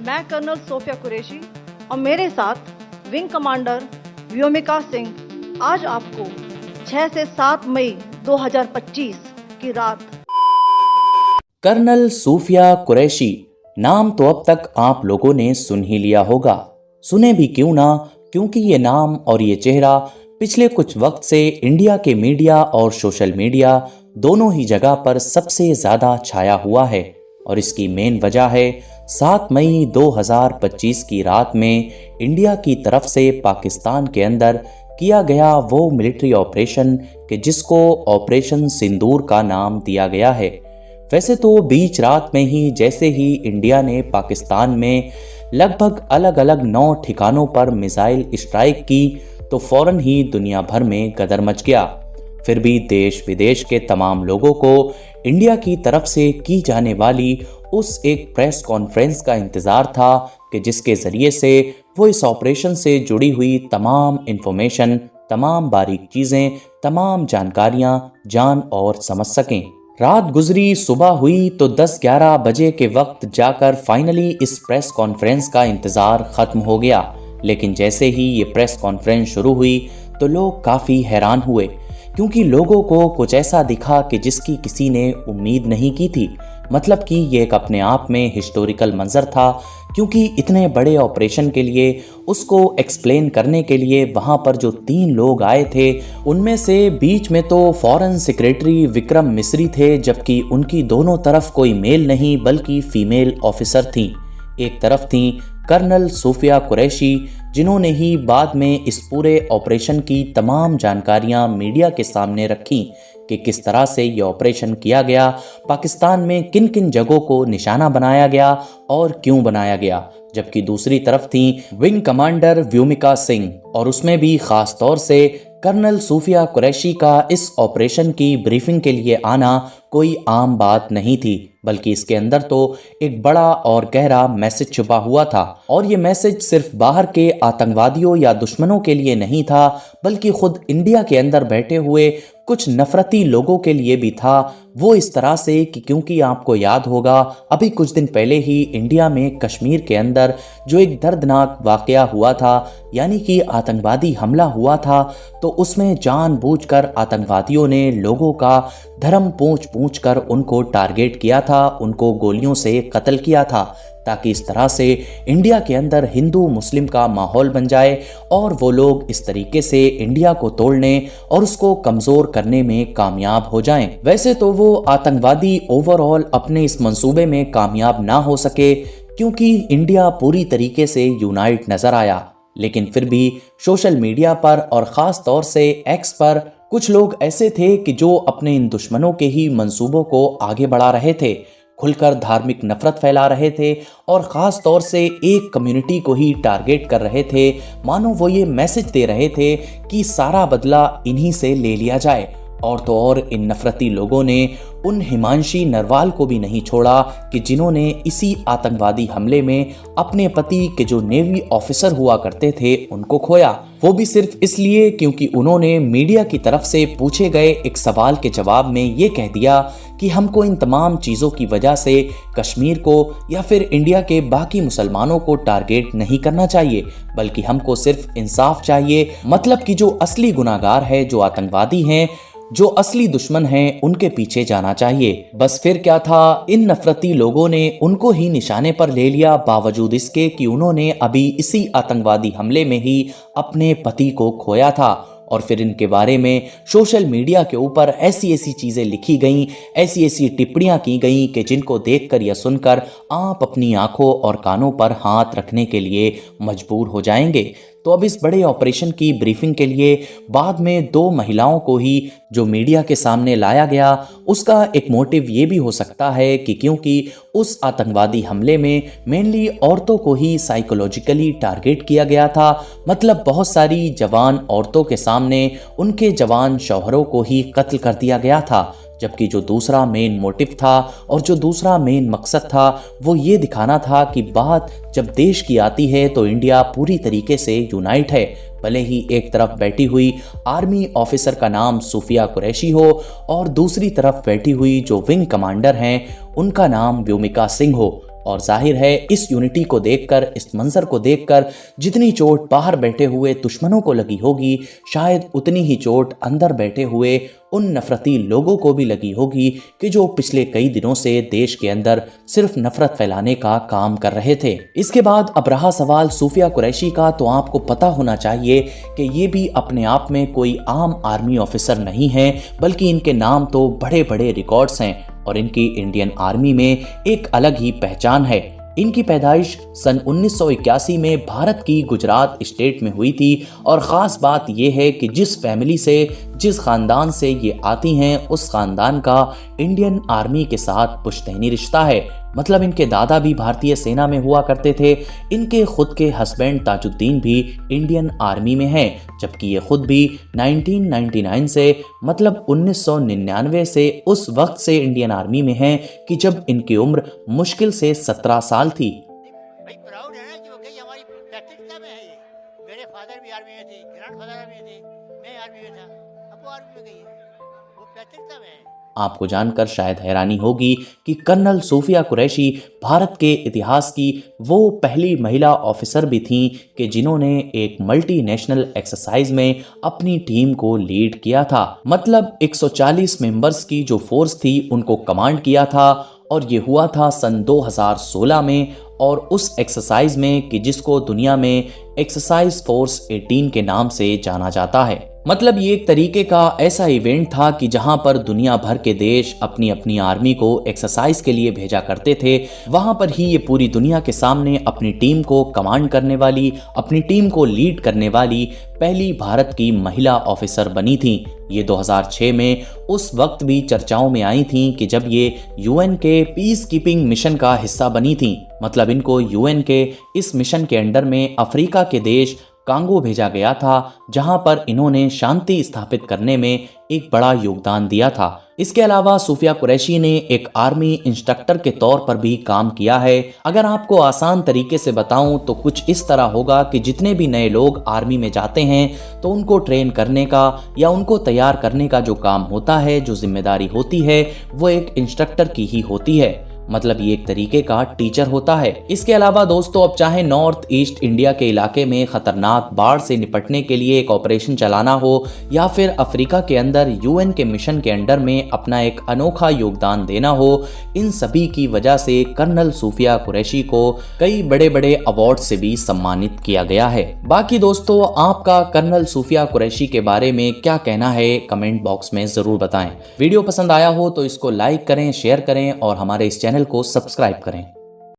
मैं colonel Sophia Qureshi और मेरे साथ विंग कमांडर व्योमिका सिंह आज आपको 6 से 7 मई 2025 की रात। कर्नल सूफिया कुरैशी नाम तो अब तक आप लोगों ने सुन ही लिया होगा। सुने भी क्यों ना, क्योंकि ये नाम और ये चेहरा पिछले कुछ वक्त से इंडिया के मीडिया और सोशल मीडिया दोनों ही जगह पर सबसे ज़्यादा छाया हुआ है। और इसकी मेन वजह है 7 मई 2025 की रात में इंडिया की तरफ से पाकिस्तान के अंदर किया गया वो मिलिट्री ऑपरेशन कि जिसको ऑपरेशन सिंदूर का नाम दिया गया है। वैसे तो बीच रात में ही जैसे ही इंडिया ने पाकिस्तान में लगभग अलग अलग 9 ठिकानों पर मिसाइल स्ट्राइक की तो फौरन ही दुनिया भर में गदर मच गया। फिर भी देश विदेश के तमाम लोगों को इंडिया की तरफ से की जाने वाली उस एक प्रेस कॉन्फ्रेंस का इंतज़ार था कि जिसके ज़रिए से वो इस ऑपरेशन से जुड़ी हुई तमाम इन्फॉर्मेशन, तमाम बारीक चीज़ें, तमाम जानकारियाँ जान और समझ सकें। रात गुजरी, सुबह हुई तो 10-11 बजे के वक्त जाकर फाइनली इस प्रेस कॉन्फ्रेंस का इंतज़ार ख़त्म हो गया। लेकिन जैसे ही ये प्रेस कॉन्फ्रेंस शुरू हुई तो लोग काफ़ी हैरान हुए, क्योंकि लोगों को कुछ ऐसा दिखा कि जिसकी किसी ने उम्मीद नहीं की थी। मतलब कि ये एक अपने आप में हिस्टोरिकल मंजर था, क्योंकि इतने बड़े ऑपरेशन के लिए उसको एक्सप्लेन करने के लिए वहाँ पर जो 3 लोग आए थे उनमें से बीच में तो फॉरेन सेक्रेटरी विक्रम मिस्री थे, जबकि उनकी दोनों तरफ कोई मेल नहीं बल्कि फीमेल ऑफिसर थी। एक तरफ थी कर्नल सूफिया कुरैशी, जिन्होंने ही बाद में इस पूरे ऑपरेशन की तमाम जानकारियां मीडिया के सामने रखी कि किस तरह से ये ऑपरेशन किया गया, पाकिस्तान में किन किन जगहों को निशाना बनाया गया और क्यों बनाया गया। जबकि दूसरी तरफ थी विंग कमांडर व्योमिका सिंह, और उसमें भी ख़ास तौर से कर्नल सूफिया कुरैशी का इस ऑपरेशन की ब्रीफिंग के लिए आना कोई आम बात नहीं थी, बल्कि इसके अंदर तो एक बड़ा और गहरा मैसेज छुपा हुआ था। और ये मैसेज सिर्फ बाहर के आतंकवादियों या दुश्मनों के लिए नहीं था, बल्कि खुद इंडिया के अंदर बैठे हुए कुछ नफरती लोगों के लिए भी था। वो इस तरह से कि क्योंकि आपको याद होगा अभी कुछ दिन पहले ही इंडिया में कश्मीर के अंदर जो एक दर्दनाक वाकया हुआ था, यानी कि आतंकवादी हमला हुआ था, तो उसमें जानबूझकर आतंकवादियों ने लोगों का धर्म पूछ कर उनको टारगेट किया था, उनको गोलियों से कत्ल किया था, ताकि इस तरह से इंडिया के अंदर हिंदू मुस्लिम का माहौल बन जाए और वो लोग इस तरीके से इंडिया को तोड़ने और उसको कमज़ोर करने में कामयाब हो जाएं। वैसे तो वो आतंकवादी ओवरऑल अपने इस मंसूबे में कामयाब ना हो सके, क्योंकि इंडिया पूरी तरीके से यूनाइट नज़र आया। लेकिन फिर भी सोशल मीडिया पर और ख़ास तौर से एक्स पर कुछ लोग ऐसे थे कि जो अपने इन दुश्मनों के ही मंसूबों को आगे बढ़ा रहे थे, खुलकर धार्मिक नफरत फैला रहे थे और ख़ास तौर से एक कम्युनिटी को ही टारगेट कर रहे थे। मानो वो ये मैसेज दे रहे थे कि सारा बदला इन्हीं से ले लिया जाए। और तो और इन नफरती लोगों ने उन हिमांशी नरवाल को भी नहीं छोड़ा कि जिन्होंने इसी आतंकवादी हमले में अपने पति के जो नेवी ऑफिसर हुआ करते थे उनको खोया। वो भी सिर्फ इसलिए क्योंकि उन्होंने मीडिया की तरफ से पूछे गए एक सवाल के जवाब में ये कह दिया कि हमको इन तमाम चीज़ों की वजह से कश्मीर को या फिर इंडिया के बाकी मुसलमानों को टारगेट नहीं करना चाहिए, बल्कि हमको सिर्फ इंसाफ चाहिए। मतलब कि जो असली गुनाहगार है, जो आतंकवादी हैं, जो असली दुश्मन हैं, उनके पीछे जाना चाहिए। बस फिर क्या था, इन नफरती लोगों ने उनको ही निशाने पर ले लिया, बावजूद इसके कि उन्होंने अभी इसी आतंकवादी हमले में ही अपने पति को खोया था। और फिर इनके बारे में सोशल मीडिया के ऊपर ऐसी ऐसी चीज़ें लिखी गईं, ऐसी ऐसी टिप्पणियां की गईं कि जिनको देखकर या सुनकर आप अपनी आंखों और कानों पर हाथ रखने के लिए मजबूर हो जाएंगे। तो अब इस बड़े ऑपरेशन की ब्रीफिंग के लिए बाद में 2 महिलाओं को ही जो मीडिया के सामने लाया गया, उसका एक मोटिव ये भी हो सकता है कि क्योंकि उस आतंकवादी हमले में मेनली औरतों को ही साइकोलॉजिकली टारगेट किया गया था। मतलब बहुत सारी जवान औरतों के सामने उनके जवान शौहरों को ही कत्ल कर दिया गया था। जबकि जो दूसरा मेन मोटिव था और जो दूसरा मेन मकसद था वो ये दिखाना था कि बात जब देश की आती है तो इंडिया पूरी तरीके से यूनाइट है। भले ही एक तरफ बैठी हुई आर्मी ऑफिसर का नाम सूफिया कुरैशी हो और दूसरी तरफ बैठी हुई जो विंग कमांडर हैं उनका नाम व्योमिका सिंह हो। और जाहिर है इस यूनिटी को देखकर, इस मंजर को देखकर जितनी चोट बाहर बैठे हुए दुश्मनों को लगी होगी, शायद उतनी ही चोट अंदर बैठे हुए उन नफरती लोगों को भी लगी होगी कि जो पिछले कई दिनों से देश के अंदर सिर्फ नफरत फैलाने का काम कर रहे थे। इसके बाद अब रहा सवाल सूफिया कुरैशी का, तो आपको पता होना चाहिए कि ये भी अपने आप में कोई आम आर्मी ऑफिसर नहीं है, बल्कि इनके नाम तो बड़े बड़े रिकॉर्ड्स हैं और इनकी इंडियन आर्मी में एक अलग ही पहचान है। इनकी पैदाइश सन 1981 में भारत की गुजरात स्टेट में हुई थी और ख़ास बात यह है कि जिस फैमिली से, जिस ख़ानदान से ये आती हैं, उस ख़ानदान का इंडियन आर्मी के साथ पुश्तैनी रिश्ता है। मतलब इनके दादा भी भारतीय सेना में हुआ करते थे, इनके खुद के हस्बैंड ताजुद्दीन भी इंडियन आर्मी में हैं, जबकि ये खुद भी 1999 से मतलब 1999 से उस वक्त से इंडियन आर्मी में हैं कि जब इनकी उम्र मुश्किल से 17 साल थी। भाई प्राउड है ना कि वो गई हमारी पैतृकता में है ये। मेरे फादर भी आर्मी में थे, ग्रैंडफादर आर्मी में थे, मैं आर्मी में था, अब वो आर्मी में गई है, वो पैतृकता में है। आपको जानकर शायद हैरानी होगी कि कर्नल सूफिया कुरैशी भारत के इतिहास की वो पहली महिला ऑफिसर भी थीं कि जिन्होंने एक मल्टीनेशनल एक्सरसाइज में अपनी टीम को लीड किया था। मतलब 140 मेंबर्स की जो फोर्स थी उनको कमांड किया था और ये हुआ था सन 2016 में, और उस एक्सरसाइज में कि जिसको दुनिया में एक्सरसाइज फोर्स 18 के नाम से जाना जाता है। मतलब ये एक तरीके का ऐसा इवेंट था कि जहां पर दुनिया भर के देश अपनी अपनी आर्मी को एक्सरसाइज के लिए भेजा करते थे। वहां पर ही ये पूरी दुनिया के सामने अपनी टीम को कमांड करने वाली, अपनी टीम को लीड करने वाली पहली भारत की महिला ऑफिसर बनी थी। ये 2006 में उस वक्त भी चर्चाओं में आई थी कि जब ये यूएन के पीस कीपिंग मिशन का हिस्सा बनी थी। मतलब इनको यूएन के इस मिशन के अंडर में अफ्रीका के देश कांगो भेजा गया था, जहां पर इन्होंने शांति स्थापित करने में एक बड़ा योगदान दिया था। इसके अलावा सूफिया कुरैशी ने एक आर्मी इंस्ट्रक्टर के तौर पर भी काम किया है। अगर आपको आसान तरीके से बताऊं तो कुछ इस तरह होगा कि जितने भी नए लोग आर्मी में जाते हैं तो उनको ट्रेन करने का या उनको तैयार करने का जो काम होता है, जो जिम्मेदारी होती है, वो एक इंस्ट्रक्टर की ही होती है। मतलब ये एक तरीके का टीचर होता है। इसके अलावा दोस्तों, अब चाहे नॉर्थ ईस्ट इंडिया के इलाके में खतरनाक बाढ़ से निपटने के लिए एक ऑपरेशन चलाना हो या फिर अफ्रीका के अंदर यूएन के मिशन के अंडर में अपना एक अनोखा योगदान देना हो, इन सभी की वजह से कर्नल सूफिया कुरैशी को कई बड़े बड़े अवार्ड से भी सम्मानित किया गया है। बाकी दोस्तों, आपका कर्नल सूफिया कुरैशी के बारे में क्या कहना है, कमेंट बॉक्स में जरूर बताएं। वीडियो पसंद आया हो तो इसको लाइक करें, शेयर करें और हमारे इस चैनल को सब्सक्राइब करें।